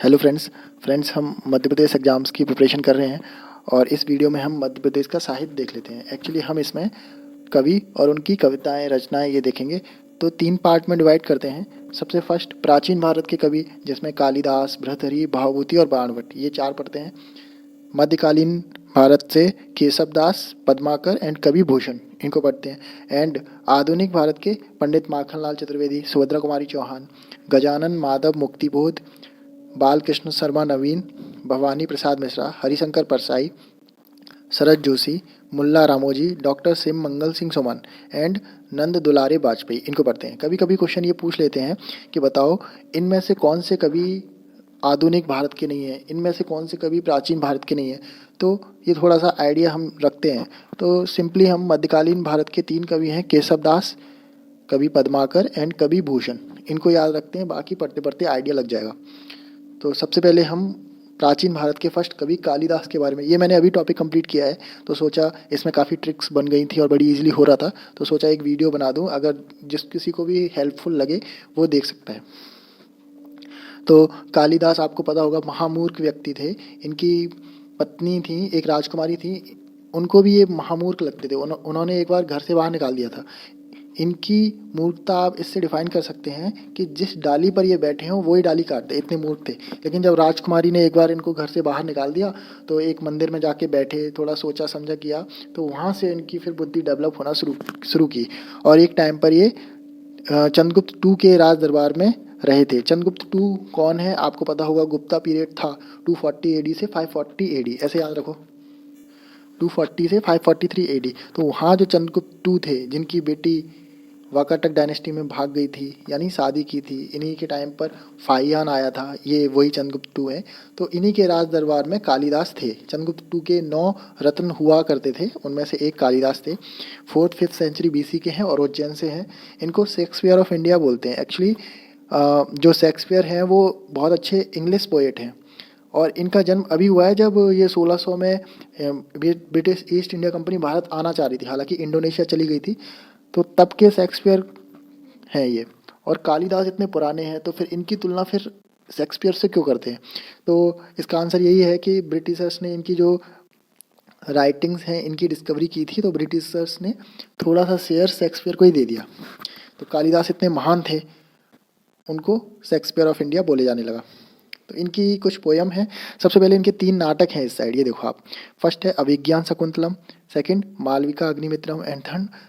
Hello friends हम Madhya Pradesh exams की preparation कर रहे हैं और इस वीडियो में हम मध्य प्रदेश का साहित्य देख लेते हैं। एक्चुअली हम इसमें कवि और उनकी कविताएं रचनाएं ये देखेंगे। तो 3 पार्ट में डिवाइड करते हैं। सबसे फर्स्ट प्राचीन भारत के कवि, जिसमें कालिदास, भर्तृहरि, भवभूति और बाणभट्ट, ये 4 पढ़ते हैं। मध्यकालीन भारत से केशवदास, पद्माकर एंड कवि भूषण, इनको पढ़ते हैं। एंड आधुनिक भारत के Pandit Makhanlal Chaturvedi, Subhadra Kumari Chauhan, Gajanan Madhav Muktibodh, Balkrishna Sharma Naveen, Bhawani Prasad Mishra, Harishankar Parsai, Sharad Joshi, Mulla Ramoji, doctor Shivmangal Singh Suman and Nand Dulare Vajpayee, इनको पढ़ते हैं। कभी कभी क्वेश्चन ये पूछ लेते हैं कि बताओ इनमें से कौन से कवि आधुनिक भारत के नहीं हैं, इनमें से कौन से कवि प्राचीन भारत के नहीं हैं। तो ये थोड़ा सा आइडिया हम रखते हैं। तो सिंपली हम मध्यकालीन भारत के 3 कवि हैं, केशवदास, कवि पद्माकर एंड कवि भूषण, इनको याद रखते हैं। बाकी पढ़ते पढ़ते आइडिया लग जाएगा। तो सबसे पहले हम प्राचीन भारत के फर्स्ट कवि कालिदास के बारे में, ये मैंने अभी टॉपिक कंप्लीट किया है, तो सोचा इसमें काफ़ी ट्रिक्स बन गई थी और बड़ी इजीली हो रहा था, तो सोचा एक वीडियो बना दूं, अगर जिस किसी को भी हेल्पफुल लगे वो देख सकता है। तो कालिदास आपको पता होगा महामूर्ख व्यक्ति थे। इनकी पत्नी थी, एक राजकुमारी थी, उनको भी ये महामूर्ख लगते थे। उन्होंने एक बार घर से बाहर निकाल दिया था। इनकी मूर्खता आप इससे डिफाइन कर सकते हैं कि जिस डाली पर ये बैठे हों वही डाली काटते, इतने मूर्ख थे। लेकिन जब राजकुमारी ने एक बार इनको घर से बाहर निकाल दिया तो एक मंदिर में जाके बैठे, थोड़ा सोचा समझा किया, तो वहाँ से इनकी फिर बुद्धि डेवलप होना शुरू की। और एक टाइम पर ये चंद्रगुप्त टू के राज दरबार में रहे थे। चंद्रगुप्त टू कौन है आपको पता होगा, गुप्ता पीरियड था 240 AD से 540 AD, ऐसे याद रखो, 240 से 543 AD। तो वहाँ जो चंद्रगुप्त टू थे, जिनकी बेटी वाकाटक डायनेस्टी में भाग गई थी, यानी शादी की थी, इन्हीं के टाइम पर फाहियान आया था, ये वही चंद्रगुप्त टू है। तो इन्हीं के राज दरबार में कालिदास थे। चंद्रगुप्त टू के 9 रत्न हुआ करते थे, उनमें से एक कालिदास थे। 4th-5th सेंचुरी BC के हैं और उज्जैन से हैं। इनको शेक्सपियर ऑफ इंडिया बोलते हैं। एक्चुअली जो शेक्सपियर हैं वो बहुत अच्छे इंग्लिश पोएट हैं और इनका जन्म अभी हुआ है जब ये 1600 में British east India company Bharat आना चाह रही थी, हालांकि इंडोनेशिया चली गई थी। तो तब के शेक्सपियर हैं ये। और कालिदास इतने पुराने हैं, तो फिर इनकी तुलना फिर शेक्सपियर से क्यों करते हैं? तो इसका आंसर यही है कि ब्रिटिशर्स ने इनकी जो राइटिंग्स हैं इनकी डिस्कवरी की थी, तो ब्रिटिशर्स ने थोड़ा सा शेयर शेक्सपियर को ही दे दिया। तो कालिदास इतने महान थे, उनको शेक्सपियर ऑफ इंडिया बोले जाने लगा। तो इनकी कुछ पोयम हैं। सबसे पहले इनके 3 नाटक हैं इस साइड, ये देखो आप। फर्स्ट है Abhigyan Shakuntalam, second Malavika Agnimitram and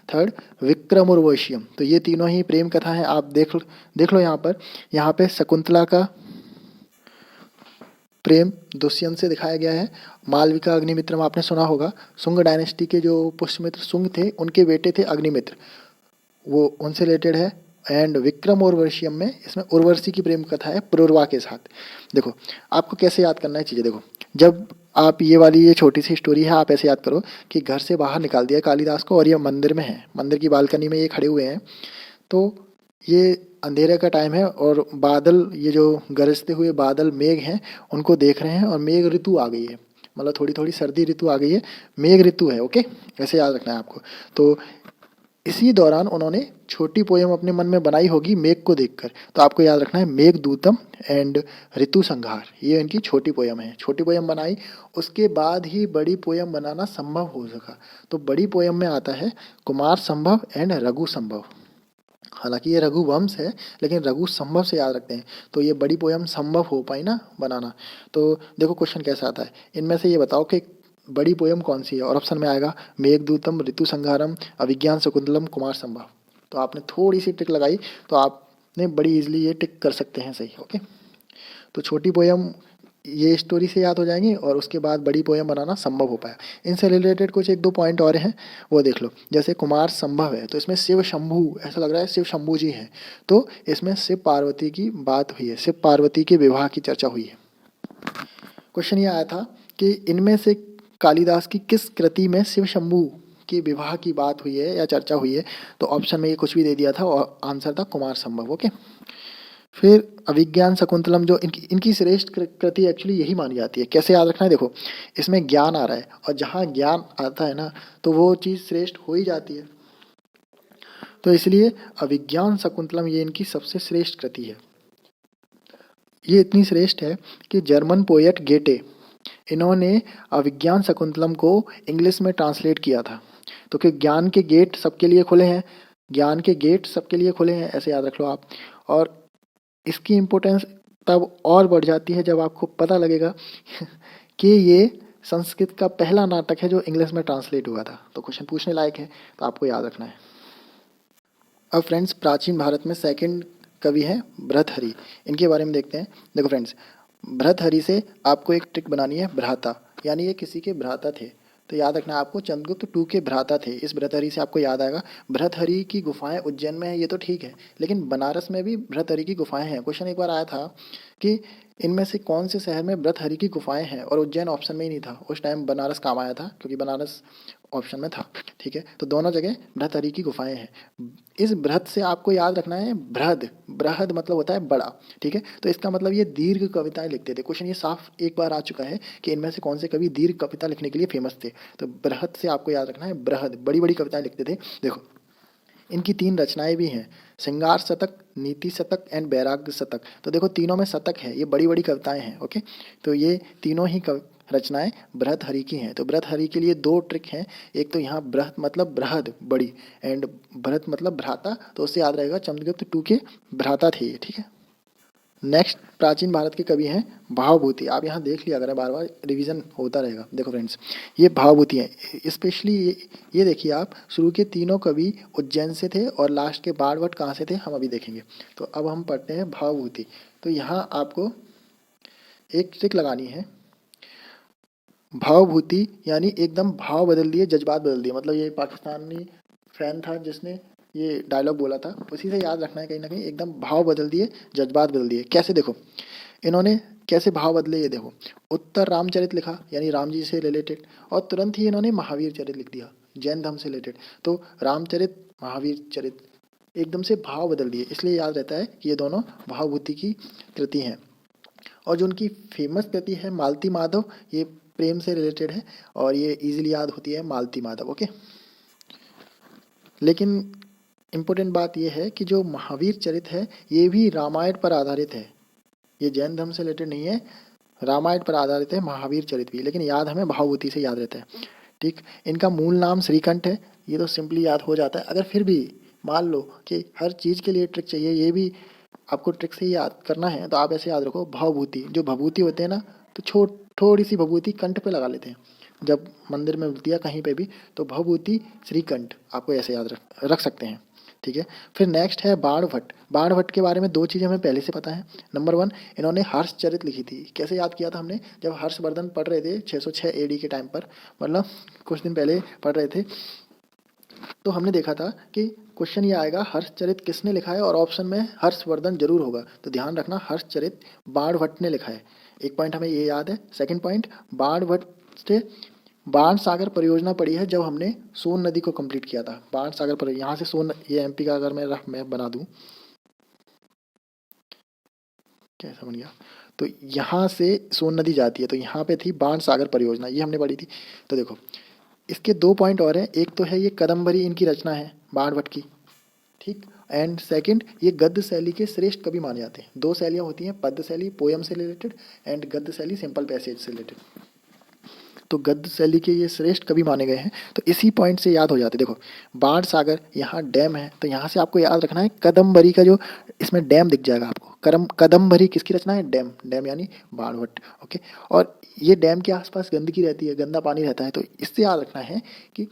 third Vikram Urvashiyam. तो ये तीनों ही प्रेम कथा हैं। आप देख लो यहाँ पे शकुंतला का प्रेम दुष्यंत से दिखाया गया है। मालविका अग्निमित्रम आपने सुना होगा, शुंग डायनेस्टी के जो पुष्यमित्र शुंग थे, उनके बेटे थे अग्निमित्र, वो उनसे रिलेटेड है। एंड विक्रम उर्वशीयम में इसमें उर्वशी की प्रेम कथा है पुरुरवा के साथ। देखो आपको कैसे याद करना है चीज़ें। देखो जब आप ये छोटी सी स्टोरी है, आप ऐसे याद करो कि घर से बाहर निकाल दिया कालिदास को और ये मंदिर में है, मंदिर की बालकनी में ये खड़े हुए हैं। तो ये अंधेरे का टाइम है और बादल, ये जो गरजते हुए बादल मेघ हैं, उनको देख रहे हैं और मेघ ऋतु आ गई है, मतलब थोड़ी थोड़ी सर्दी ऋतु आ गई है, मेघ ऋतु है। ओके, ऐसे याद रखना है आपको। तो इसी दौरान उन्होंने छोटी पोयम अपने मन में बनाई होगी मेघ को देखकर। तो आपको याद रखना है मेघदूतम एंड ऋतु संहार, ये इनकी छोटी पोयम है। छोटी पोयम बनाई, उसके बाद ही बड़ी पोयम बनाना संभव हो सका। तो बड़ी पोयम में आता है कुमार संभव एंड रघु संभव। हालांकि ये रघुवंश है, लेकिन रघु संभव से याद रखते हैं, तो ये बड़ी पोयम संभव हो पाई ना बनाना। तो देखो क्वेश्चन कैसा आता है, इनमें से ये बताओ कि बड़ी पोयम कौन सी है, और ऑप्शन में आएगा मेघदूतम, ऋतु संहारम, अभिज्ञान शकुंतलम, कुमार संभव। तो आपने थोड़ी सी टिक लगाई तो आपने बड़ी इजीली ये टिक कर सकते हैं सही। ओके, तो छोटी पोयम ये स्टोरी से याद हो जाएंगी और उसके बाद बड़ी पोयम बनाना संभव हो पाया। इनसे रिलेटेड कुछ 1-2 पॉइंट और हैं, वो देख लो। जैसे कुमार संभव है, तो इसमें शिव शंभू, ऐसा लग रहा है शिव शंभू जी हैं, तो इसमें शिव पार्वती की बात हुई है, शिव पार्वती के विवाह की चर्चा हुई है। क्वेश्चन ये आया था कि इनमें से कालिदास की किस कृति में शिव शंभू के विवाह की बात हुई है या चर्चा हुई है? तो ऑप्शन में ये कुछ भी दे दिया था और आंसर था कुमार संभव। ओके, फिर अभिज्ञान शकुंतलम जो इनकी श्रेष्ठ कृति एक्चुअली यही मानी जाती है। कैसे याद रखना है, देखो इसमें ज्ञान आ रहा है और जहाँ ज्ञान आता है ना, तो वो चीज़ श्रेष्ठ हो ही जाती है। तो इसलिए अभिज्ञान शकुंतलम ये इनकी सबसे श्रेष्ठ कृति है। ये इतनी श्रेष्ठ है कि जर्मन पोएट गेटे, इन्होंने अभिज्ञान शकुंतलम को इंग्लिश में ट्रांसलेट किया था। तो कि ज्ञान के गेट सबके लिए खुले हैं, ज्ञान के गेट सबके लिए खुले हैं, ऐसे याद रख लो आप। और इसकी इम्पोर्टेंस तब और बढ़ जाती है जब आपको पता लगेगा कि ये संस्कृत का पहला नाटक है जो इंग्लिश में ट्रांसलेट हुआ था। तो क्वेश्चन पूछने लायक है, तो आपको याद रखना है। अब फ्रेंड्स, प्राचीन भारत में सेकंड कवि हैं भर्तृहरि, इनके बारे में देखते हैं। देखो फ्रेंड्स, भर्तृहरि से आपको एक ट्रिक बनानी है, भ्राता, यानी ये किसी के भ्राता थे। तो याद रखना आपको, चंद्रगुप्त टू के भ्राता थे। इस भर्तृहरि से आपको याद आएगा। भर्तृहरि की गुफाएं उज्जैन में है, ये तो ठीक है, लेकिन बनारस में भी भर्तृहरि की गुफाएं हैं। क्वेश्चन एक बार आया था कि इनमें से कौन से शहर में भर्तृहरि की गुफाएं हैं, और उज्जैन ऑप्शन में ही नहीं था। उस टाइम बनारस काम आया था, क्योंकि बनारस ऑप्शन में था। ठीक है, तो दोनों जगह भर्तृहरि की गुफाएं हैं। इस बृहद से आपको याद रखना है बृहद, बृहद मतलब होता है बड़ा। ठीक है, तो इसका मतलब ये दीर्घ कविताएं लिखते थे। क्वेश्चन ये साफ एक बार आ चुका है कि इनमें से कौन से कवि दीर्घ कविता लिखने के लिए फेमस थे। तो बृहद से आपको याद रखना है बृहद, बड़ी बड़ी कविताएं लिखते थे। देखो, इनकी 3 रचनाएं भी हैं, श्रृंगार शतक, नीति शतक एंड वैराग्य शतक। तो देखो, तीनों में शतक है, ये बड़ी बड़ी कविताएं हैं। ओके, तो ये तीनों ही रचनाएं भर्तृहरि की हैं। तो भर्तृहरि के लिए 2 ट्रिक हैं। एक तो यहाँ बृहद मतलब बृहद बड़ी, एंड भरत मतलब भ्राता, तो उससे याद रहेगा चंद्रगुप्त टू के भ्राता थे ये। ठीक है, नेक्स्ट प्राचीन भारत के कवि हैं भावभूति। आप यहाँ देख लिया अगर, बार बार रिवीजन होता रहेगा। देखो फ्रेंड्स, ये भावभूति हैं, स्पेशली ये देखिए आप, शुरू के तीनों कवि उज्जैन से थे और लास्ट के बाणभट्ट कहाँ से थे हम अभी देखेंगे। तो अब हम पढ़ते हैं भावभूति। तो यहाँ आपको एक ट्रिक लगानी है, भावभूति यानी एकदम भाव बदल दिए, जज्बात बदल दिए। मतलब ये पाकिस्तानी फैन था जिसने ये डायलॉग बोला था, उसी से याद रखना है कहीं ना कहीं, एकदम भाव बदल दिए, जज्बात बदल दिए। कैसे, देखो इन्होंने कैसे भाव बदले, ये देखो। उत्तर रामचरित लिखा, यानी राम जी से रिलेटेड, और तुरंत ही इन्होंने महावीर चरित लिख दिया, जैन धर्म से रिलेटेड। तो रामचरित, महावीर चरित, एकदम से भाव बदल दिए। इसलिए याद रहता है कि ये दोनों भावभूति की कृति हैं। और जो उनकी फेमस कृति है मालती माधव, ये प्रेम से रिलेटेड है, और ये इजीली याद होती है मालती माधव। ओके, लेकिन इम्पोर्टेंट बात यह है कि जो महावीर चरित है ये भी रामायण पर आधारित है, ये जैन धर्म से रिलेटेड नहीं है, रामायण पर आधारित है महावीर चरित भी, लेकिन याद हमें भावभूति से याद रहता है। ठीक, इनका मूल नाम श्रीकंठ है, ये तो सिंपली याद हो जाता है। अगर फिर भी मान लो कि हर चीज़ के लिए ट्रिक चाहिए, ये भी आपको ट्रिक से ही याद करना है, तो आप ऐसे याद रखो, भावभूति, जो भभूति होते हैं ना, तो थोड़ी सी भभूति कंठ पे लगा लेते हैं जब मंदिर में मिलती है कहीं पे भी, तो भभूति श्रीकंठ, आपको ऐसे याद रख सकते हैं। ठीक है, फिर नेक्स्ट है बाणभट्ट। बाणभट्ट के बारे में 2 चीज़ें हमें पहले से पता है। नंबर 1, इन्होंने हर्षचरित लिखी थी। कैसे याद किया था हमने, जब हर्षवर्धन पढ़ रहे थे 606 AD के टाइम पर, मतलब कुछ दिन पहले पढ़ रहे थे, तो हमने देखा था कि क्वेश्चन ये आएगा हर्षचरित किसने लिखा है, और ऑप्शन में हर्षवर्धन जरूर होगा। तो ध्यान रखना, हर्षचरित बाणभट्ट ने लिखा है। एक पॉइंट हमें ये याद है। सेकंड पॉइंट, बाणभट्ट से बाण सागर परियोजना पड़ी है जब हमने सोन नदी को कंप्लीट किया था। बाण सागर पर, यहाँ से सोन, ये MP का अगर मैं रफ मैप बना दूं, कैसा बन गया, तो यहाँ से सोन नदी जाती है, तो यहाँ पे थी बाण सागर परियोजना, ये हमने पढ़ी थी। तो देखो, इसके 2 पॉइंट और हैं। एक तो है ये कदम्बरी इनकी रचना है बाणभट्ट की, ठीक, एंड सेकंड, ये गद्य शैली के श्रेष्ठ कवि माने जाते हैं। 2 शैलियाँ होती हैं, पद्य शैली पोयम से रिलेटेड, एंड गद्य शैली सिंपल पैसेज से रिलेटेड। तो गद्य शैली के ये श्रेष्ठ कवि माने गए हैं। तो इसी पॉइंट से याद हो जाते। देखो, बाण सागर, यहाँ डैम है, तो यहाँ से आपको याद रखना है कदम्बरी का, जो इसमें डैम दिख जाएगा आपको, कदम्बरी किसकी रचना है, डैम, डैम यानी बाणभट्ट। ओके, और ये डैम के आसपास गंदगी रहती है, गंदा पानी रहता है, तो इससे याद रखना है कि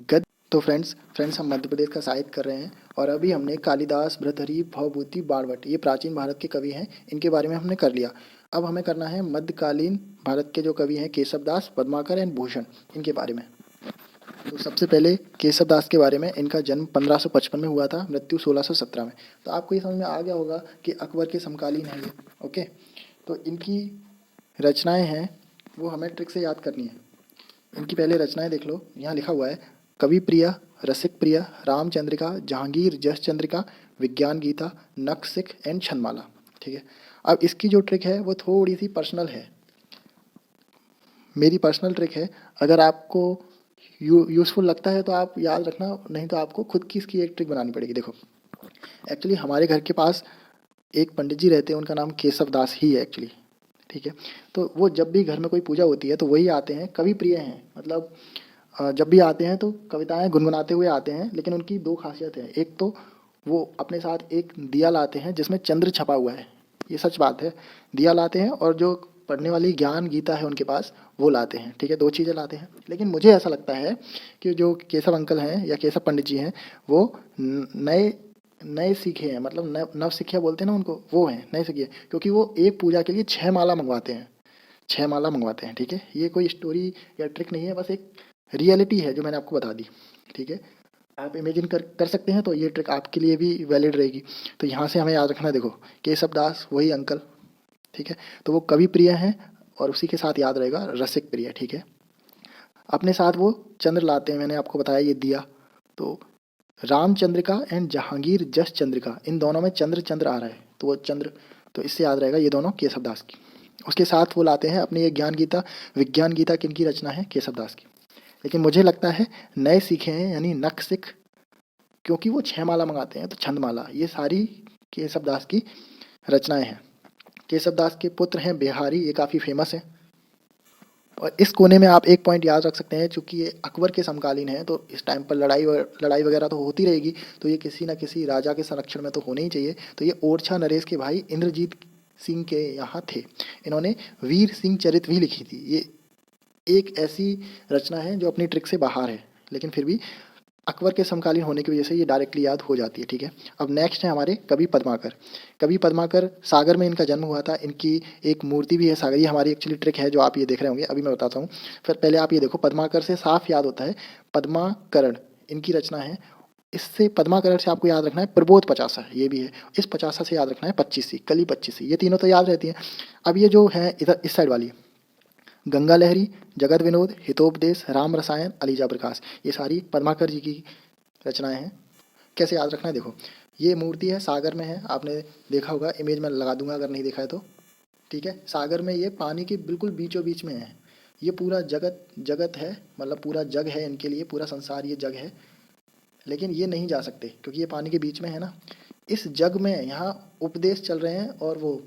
गद तो फ्रेंड्स हम मध्य प्रदेश का साहित्य कर रहे हैं, और अभी हमने कालिदास, भर्तृहरि, भवभूति, बाणभट्ट, ये प्राचीन भारत के कवि हैं, इनके बारे में हमने कर लिया। अब हमें करना है मध्यकालीन भारत के जो कवि हैं केशवदास, पद्माकर एंड भूषण, इनके बारे में। तो सबसे पहले केशवदास के बारे में, इनका जन्म 1555 में हुआ था, मृत्यु 1617 में। तो आपको ये समझ में आ गया होगा कि अकबर के समकालीन है ये। ओके, तो इनकी रचनाएं हैं वो हमें ट्रिक से याद करनी है। इनकी पहले रचनाएं देख लो, यहाँ लिखा हुआ है कवि प्रिया, रसिक प्रिया, रामचंद्रिका, जहांगीर, जस चंद्रिका, विज्ञान गीता, नखशिख एंड छंदमाला। ठीक है, अब इसकी जो ट्रिक है वो थोड़ी सी पर्सनल है, मेरी पर्सनल ट्रिक है। अगर आपको यूज़फुल लगता है तो आप याद रखना, नहीं तो आपको खुद की इसकी एक ट्रिक बनानी पड़ेगी। देखो, एक्चुअली हमारे घर के पास एक पंडित जी रहते हैं, उनका नाम केशव दास ही है एक्चुअली, ठीक है। तो वो जब भी घर में कोई पूजा होती है तो वही आते हैं, कवि प्रिय हैं, मतलब जब भी आते हैं तो कविताएं गुनगुनाते हुए आते हैं। लेकिन उनकी दो खासियत है, एक तो वो अपने साथ एक दिया लाते हैं जिसमें चंद्र छपा हुआ है, ये सच बात है। दिया लाते हैं और जो पढ़ने वाली ज्ञान गीता है उनके पास वो लाते हैं, ठीक है, दो चीज़ें लाते हैं। लेकिन मुझे ऐसा लगता है कि जो केशव अंकल हैं या केशव पंडित जी हैं वो नए नए सीखे हैं, मतलब नव सिखिया बोलते हैं ना उनको, वो हैं नए सीखे, क्योंकि वो एक पूजा के लिए 6 माला मंगवाते हैं, 6 माला मंगवाते हैं, ठीक है। ये कोई स्टोरी या ट्रिक नहीं है, बस एक रियलिटी है जो मैंने आपको बता दी, ठीक है। आप इमेजिन कर कर सकते हैं तो ये ट्रिक आपके लिए भी वैलिड रहेगी। तो यहाँ से हमें याद रखना है, देखो केशव दास वही अंकल, ठीक है। तो वो कवि प्रिय हैं और उसी के साथ याद रहेगा रसिक प्रिय, ठीक है। अपने साथ वो चंद्र लाते हैं, मैंने आपको बताया ये दिया। तो रामचंद्रिका एंड जहांगीर जस चंद्रिका, इन दोनों में चंद्र चंद्र आ रहा है तो वो चंद्र, तो इससे याद रहेगा ये दोनों केशव दास की। उसके साथ वो लाते हैं अपनी एक ज्ञान गीता, विज्ञान गीता किनकी रचना है, केशव दास की। लेकिन मुझे लगता है नए सीखे हैं यानी नक सिख, क्योंकि वो 6 माला मंगाते हैं तो छंदमाला, ये सारी केशव दास की रचनाएं हैं। केशव दास के पुत्र हैं बिहारी, ये काफ़ी फेमस है। और इस कोने में आप एक पॉइंट याद रख सकते हैं, चूंकि ये अकबर के समकालीन है तो इस टाइम पर लड़ाई वगैरह तो होती रहेगी, तो ये किसी न किसी राजा के संरक्षण में तो होने ही चाहिए। तो ये ओरछा नरेश के भाई इंद्रजीत सिंह के यहाँ थे, इन्होंने वीर सिंह चरित भी लिखी थी। ये एक ऐसी रचना है जो अपनी ट्रिक से बाहर है, लेकिन फिर भी अकबर के समकालीन होने की वजह से ये डायरेक्टली याद हो जाती है, ठीक है। अब नेक्स्ट है हमारे कवि पद्माकर। कवि पद्माकर, सागर में इनका जन्म हुआ था, इनकी एक मूर्ति भी है सागर, ये हमारी एक्चुअली ट्रिक है जो आप ये देख रहे होंगे, अभी मैं बताता हूँ। फिर पहले आप ये देखो, पद्माकर से साफ याद होता है पद्माकरण, इनकी रचना है। इससे पद्माकरण से आपको याद रखना है प्रबोध पचासा, ये भी है। इस पचासा से याद रखना है पच्चीसी, कली पच्चीसी, ये तीनों तो याद रहती हैं। अब ये जो है इधर इस साइड वाली, गंगा लहरी, जगत विनोद, हितोपदेश, राम रसायन, अलीजा प्रकाश, ये सारी पद्माकर जी की रचनाएं हैं। कैसे याद रखना है, देखो ये मूर्ति है सागर में है, आपने देखा होगा, इमेज में लगा दूंगा अगर नहीं देखा है तो, ठीक है। सागर में ये पानी के बिल्कुल बीचों बीच में है, ये पूरा जगत जगत है, मतलब पूरा जग है इनके लिए, पूरा संसार ये जग है। लेकिन ये नहीं जा सकते क्योंकि ये पानी के बीच में है ना। इस जग में यहाँ उपदेश चल रहे हैं और वो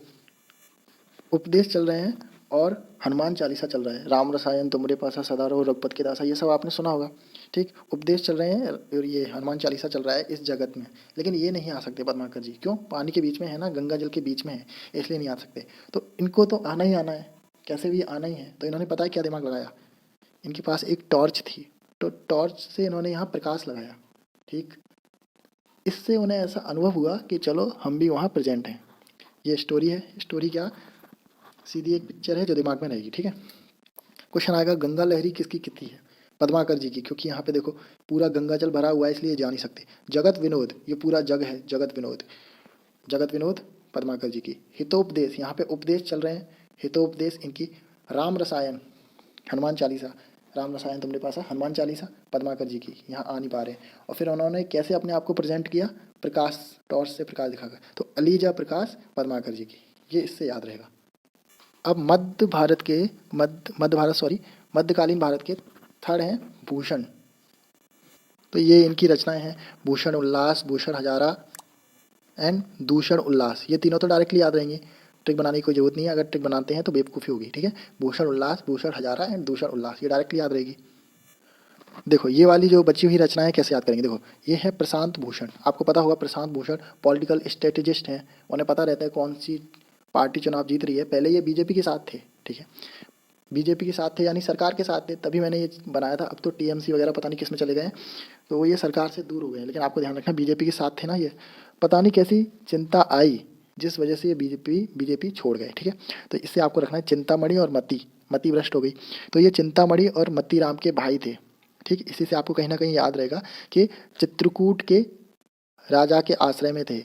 उपदेश चल रहे हैं और हनुमान चालीसा चल रहा है, राम रसायन तुमरे पासा सदा रहो रघुपति के दासा, ये सब आपने सुना होगा, ठीक। उपदेश चल रहे हैं और ये हनुमान चालीसा चल रहा है इस जगत में। लेकिन ये नहीं आ सकते पद्माकर जी, क्यों, पानी के बीच में है ना, गंगा जल के बीच में है, इसलिए नहीं आ सकते। तो इनको तो आना ही आना है, कैसे भी आना ही है। तो इन्होंने पता है क्या दिमाग लगाया, इनके पास एक टॉर्च थी, तो टॉर्च से इन्होंने यहाँ प्रकाश लगाया, ठीक। इससे उन्हें ऐसा अनुभव हुआ कि चलो हम भी वहाँ प्रेजेंट हैं। ये स्टोरी है, स्टोरी क्या, सीधी एक पिक्चर है जो दिमाग में रहेगी, ठीक है। क्वेश्चन आएगा गंगा लहरी किसकी कितनी है, पद्माकर जी की, क्योंकि यहाँ पे देखो पूरा गंगा जल भरा हुआ है इसलिए जा नहीं सकते। जगत विनोद, ये पूरा जग है, जगत विनोद, जगत विनोद पद्माकर जी की। हितोपदेश, यहाँ पे उपदेश चल रहे हैं, हितोपदेश इनकी। राम रसायन, हनुमान चालीसा, राम रसायन तुमने पास है, हनुमान चालीसा पद्माकर जी की, यहाँ आ नहीं पा रहे हैं। और फिर उन्होंने कैसे अपने आप को प्रेजेंट किया, प्रकाश, टॉर्च से प्रकाश दिखाकर, तो अलीजा प्रकाश पद्माकर जी की, ये इससे याद रहेगा। अब मध्य भारत के मध्यकालीन भारत के थर्ड हैं भूषण। तो ये इनकी रचनाएं हैं, भूषण उल्लास, भूषण हजारा एंड दूषण उल्लास, ये तीनों तो डायरेक्टली याद रहेंगे, ट्रिक बनाने की कोई जरूरत नहीं है, अगर ट्रिक बनाते हैं तो बेवकूफ़ी होगी, ठीक है। भूषण उल्लास, भूषण हजारा एंड दूषण उल्लास, ये डायरेक्टली याद रहेगी। देखो ये वाली जो बची हुई रचनाएं कैसे याद करेंगे, देखो ये है प्रशांत भूषण, आपको पता होगा प्रशांत भूषण पॉलिटिकल स्ट्रेटेजिस्ट हैं, उन्हें पता रहता है कौन सी पार्टी चुनाव जीत रही है। पहले ये बीजेपी के साथ थे, ठीक है, बीजेपी के साथ थे यानी सरकार के साथ थे, तभी मैंने ये बनाया था। अब तो टीएमसी वगैरह पता नहीं किस में चले गए हैं, तो वो ये सरकार से दूर हो गए हैं। लेकिन आपको ध्यान रखना बीजेपी के साथ थे ना, ये पता नहीं कैसी चिंता आई जिस वजह से ये बीजेपी छोड़ गए, ठीक है। तो इससे आपको रखना है चिंतामणि और मति भ्रष्ट हो गई, तो ये चिंतामणि और मती राम के भाई थे, ठीक। इसी से आपको कहीं ना कहीं याद रहेगा कि चित्रकूट के राजा के आश्रय में थे।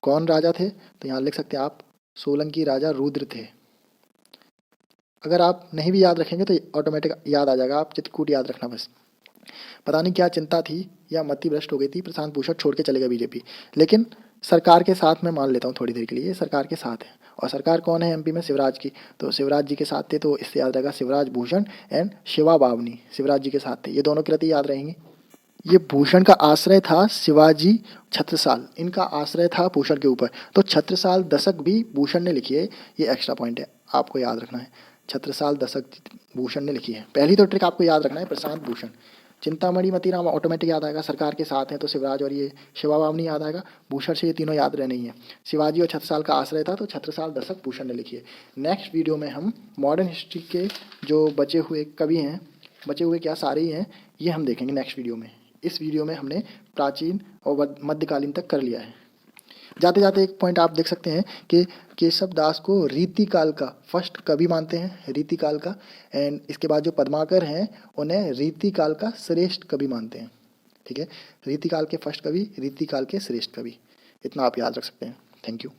कौन राजा थे, तो यहाँ लिख सकते हैं आप, सोलंकी राजा रुद्र थे। अगर आप नहीं भी याद रखेंगे तो ऑटोमेटिक याद आ जाएगा, आप चित्रकूट याद रखना बस। पता नहीं क्या चिंता थी या मति भ्रष्ट हो गई थी, प्रशांत भूषण छोड़ के चले गए बीजेपी। लेकिन सरकार के साथ मैं मान लेता हूँ थोड़ी देर के लिए, सरकार के साथ है। और सरकार कौन है एमपी में, शिवराज की, तो शिवराज जी के साथ थे, तो इससे याद रहेगा शिवराज भूषण एंड शिवा बावनी, शिवराज जी के साथ थे, ये दोनों कृति याद रहेंगी। ये भूषण का आश्रय था शिवाजी छत्रसाल, इनका आश्रय था भूषण के ऊपर। तो छत्रसाल दशक भी भूषण ने लिखी है, ये एक्स्ट्रा पॉइंट है, आपको याद रखना है। छत्रसाल दशक भूषण ने लिखी है। पहली तो ट्रिक आपको याद रखना है, प्रशांत भूषण। चिंतामणि मतीराम ऑटोमेटिक याद आएगा, सरकार के साथ हैं तो शिवराज और ये शिवा बावनी याद आएगा, भूषण से ये तीनों याद रहने ही है। शिवाजी और छत्रसाल का आश्रय था तो छत्रसाल दशक भूषण ने लिखी है। नेक्स्ट वीडियो में हम मॉडर्न हिस्ट्री के जो बचे हुए कवि हैं, बचे हुए क्या सारे ही हैं, ये हम देखेंगे नेक्स्ट वीडियो में। इस वीडियो में हमने प्राचीन और मध्यकालीन तक कर लिया है। जाते जाते एक पॉइंट आप देख सकते हैं कि केशव दास को रीतिकाल का फर्स्ट कवि मानते हैं, रीतिकाल का। एंड इसके बाद जो पद्माकर हैं उन्हें रीतिकाल का श्रेष्ठ कवि मानते हैं। ठीक है, रीतिकाल के फर्स्ट कवि, रीतिकाल के श्रेष्ठ कवि, इतना आप याद रख सकते हैं। Thank you.